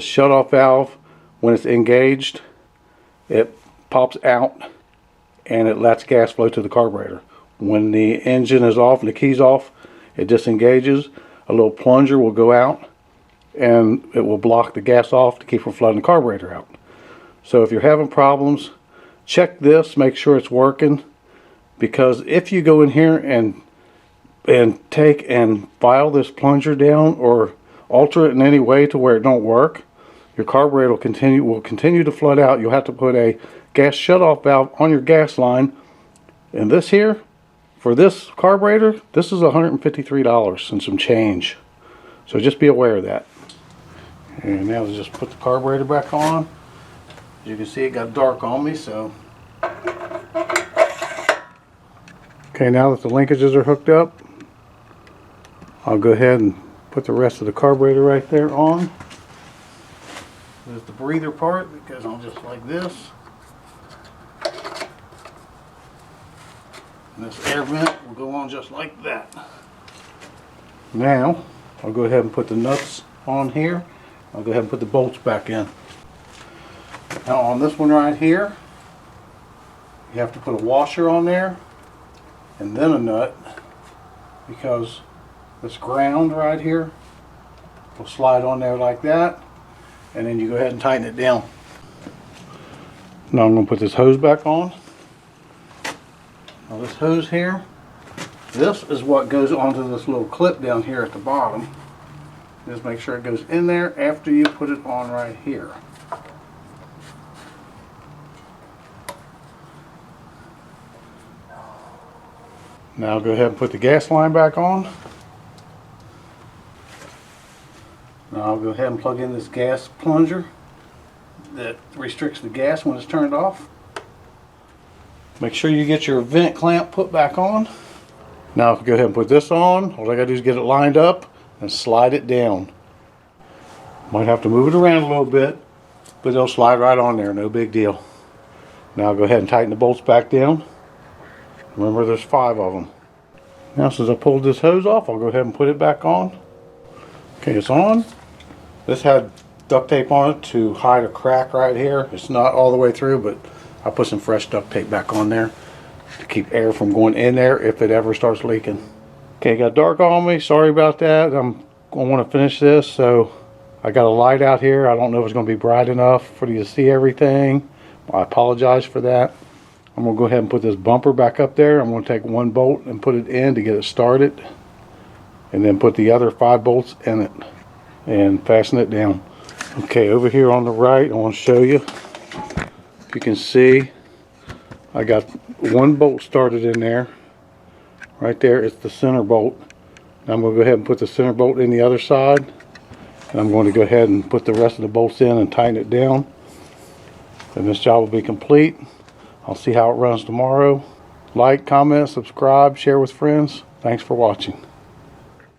the shut-off valve, when it's engaged, it pops out and it lets gas flow to the carburetor. When the engine is off and the key's off, it disengages. A little plunger will go out and it will block the gas off to keep from flooding the carburetor out. So if you're having problems, check this, make sure it's working, because if you go in here and take and file this plunger down or alter it in any way to where it don't work, your carburetor will continue to flood out. You'll have to put a gas shutoff valve on your gas line. And this here, for this carburetor, this is $153 and some change. So just be aware of that. And now let's just put the carburetor back on. As you can see, it got dark on me, so. Okay, now that the linkages are hooked up, I'll go ahead and put the rest of the carburetor right there on. There's the breather part that goes on just like this. And this air vent will go on just like that. Now, I'll go ahead and put the nuts on here. I'll go ahead and put the bolts back in. Now on this one right here, you have to put a washer on there and then a nut, because this ground right here will slide on there like that, and then you go ahead and tighten it down. Now I'm going to put this hose back on. Now this hose here, this is what goes onto this little clip down here at the bottom. Just make sure it goes in there after you put it on right here. Now I'll go ahead and put the gas line back on. Now I'll go ahead and plug in this gas plunger that restricts the gas when it's turned off. Make sure you get your vent clamp put back on. Now I'll go ahead and put this on. All I gotta do is get it lined up and slide it down. Might have to move it around a little bit, but it'll slide right on there, no big deal. Now I'll go ahead and tighten the bolts back down. Remember, there's 5 of them. Now since I pulled this hose off, I'll go ahead and put it back on. Okay, it's on. This had duct tape on it to hide a crack right here. It's not all the way through, but I put some fresh duct tape back on there to keep air from going in there if it ever starts leaking. Okay, it got dark on me. Sorry about that. I'm going to want to finish this, so I got a light out here. I don't know if it's going to be bright enough for you to see everything. I apologize for that. I'm going to go ahead and put this bumper back up there. I'm going to take one bolt and put it in to get it started, and then put the other 5 bolts in it and fasten it down. Okay, over here on the right, I want to show you. You can see I got one bolt started in there. Right there, it's the center bolt. Now I'm going to go ahead and put the center bolt in the other side, and I'm going to go ahead and put the rest of the bolts in and tighten it down, and this job will be complete. I'll see how it runs tomorrow. Like, comment, subscribe, share with friends. Thanks for watching.